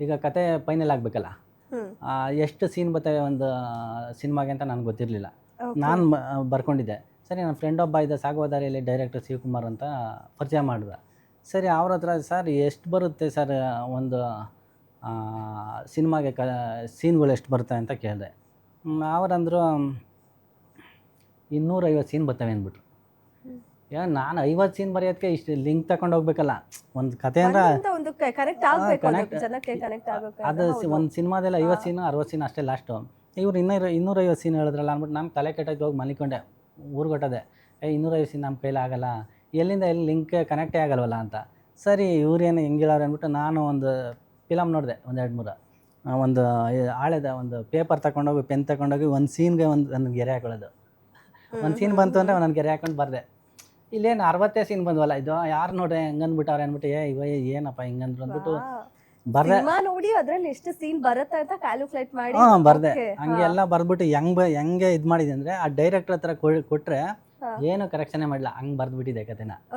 ಈಗ ಕತೆ ಫೈನಲ್ ಆಗಬೇಕಲ್ಲ, ಹ್ಮ್ ಎಷ್ಟು ಸೀನ್ ಬರ್ತವೆ ಒಂದು ಸಿನಿಮಾಗೆ ಅಂತ ನನಗೆ ಗೊತ್ತಿರಲಿಲ್ಲ. ಓಕೆ ನಾನು ಬರ್ಕೊಂಡಿದ್ದೆ. ಸರಿ ನನ್ನ ಫ್ರೆಂಡ್ ಒಬ್ಬ ಇದ್ದ ಸಾಗುವದಾರಿಯಲ್ಲಿ ಡೈರೆಕ್ಟರ್ ಶಿವಕುಮಾರ್ ಅಂತ ಪರಿಚಯ ಮಾಡ್ದ. ಸರಿ ಅವ್ರ ಹತ್ರ ಸರ್ ಎಷ್ಟು ಬರುತ್ತೆ ಸರ್ ಒಂದು ಸಿನಿಮಾಗೆ ಸೀನ್ಗಳು ಎಷ್ಟು ಬರ್ತವೆ ಅಂತ ಕೇಳಿದೆ. ಅವರಂದರು 250 ಸೀನ್ ಬರ್ತವೆ ಅಂದ್ಬಿಟ್ರು. ನಾನು 50 ಸೀನ್ ಬರೆಯೋದಕ್ಕೆ ಇಷ್ಟು ಲಿಂಕ್ ತಗೊಂಡು ಹೋಗ್ಬೇಕಲ್ಲ, ಒಂದು ಕತೆ ಅಂದ್ರೆ ಒಂದೊಂದು ಒಂದು ಕನೆಕ್ಟ್ ಆಗ್ಬೇಕು, ಕನೆಕ್ಟ್ ಜನಕ್ಕೆ ಕನೆಕ್ಟ್ ಆಗಬೇಕು. ಅದು ಒಂದು ಸಿನಿಮಾದಲ್ಲಿ 50 ಸೀನು 60 ಸೀನು ಅಷ್ಟೇ ಲಾಸ್ಟು. ಇವ್ರು 250 ಸೀನ್ ಹೇಳಿದ್ರಲ್ಲ ಅಂದ್ಬಿಟ್ಟು ನಾನು ತಲೆ ಕೆಟ್ಟೋಗಿ ಹೋಗಿ ಮಲಿಕೊಂಡೆ, ಊರುಗೊಟ್ಟದೆ. 250 ಸೀನ್ ನಮ್ಮ ಕೈಲಿ ಆಗಲ್ಲ, ಎಲ್ಲಿಂದ ಎಲ್ಲಿ ಲಿಂಕ್ ಕನೆಕ್ಟೇ ಆಗಲ್ವಲ್ಲ ಅಂತ. ಸರಿ ಇವ್ರೇನು ಹೆಂಗೆ ಹೇಳೋರು ಅಂದ್ಬಿಟ್ಟು ನಾನು ಒಂದು ಫಿಲಮ್ ನೋಡಿದೆ, ಒಂದು 2-3 ಒಂದು ಹಳೆದ ಒಂದು ಪೇಪರ್ ತಗೊಂಡೋಗಿ ಪೆನ್ ತಗೊಂಡೋಗಿ ಒಂದು ಸೀನ್ಗೆ ಒಂದು ಗೆರೆ ಹಾಕೊಳ್ಳೋದು. ಒಂದು ಸೀನ್ ಬಂತು ಅಂದರೆ ಒಂದೊಂದು ಗೆರೆ ಹಾಕೊಂಡು ಬರದೆ. ಇಲ್ಲೇನು 60 ಸೀನ್ ಬಂದ್ವಲ್ಲ, ಇದು ಯಾರು ನೋಡ್ರಿ ಹೆಂಗಂದ್ಬಿಟ್ಟವ್ರೆ ಅಂದ್ಬಿಟ್ಟು ಏನಪ್ಪ ಹಿಂಗಂದ್ರು ಅಂದ್ಬಿಟ್ಟು ಬರ್ದೆ. ಸಿನಿಮಾ ನೋಡಿ ಅದ್ರಲ್ಲಿ ಎಷ್ಟು ಸೀನ್ ಬರುತ್ತೆ ಅಂತ ಕ್ಯಾಲ್ಕುಲೇಟ್ ಮಾಡಿ ಬರ್ದೆ. okay, ಹಂಗೆ ಎಲ್ಲ ಬರ್ಬಿಟ್ಟು ಹೆಂಗೆ ಇದು ಮಾಡಿದೆ ಅಂದರೆ ಆ ಡೈರೆಕ್ಟರ್ ಹತ್ರ ಕೊಟ್ಟರೆ ಏನು ಕರೆಕ್ಷನೇ ಮಾಡಿಲ್ಲ, ಹಂಗೆ ಬರ್ದುಬಿಟ್ಟಿದೆ ಕತೆನ.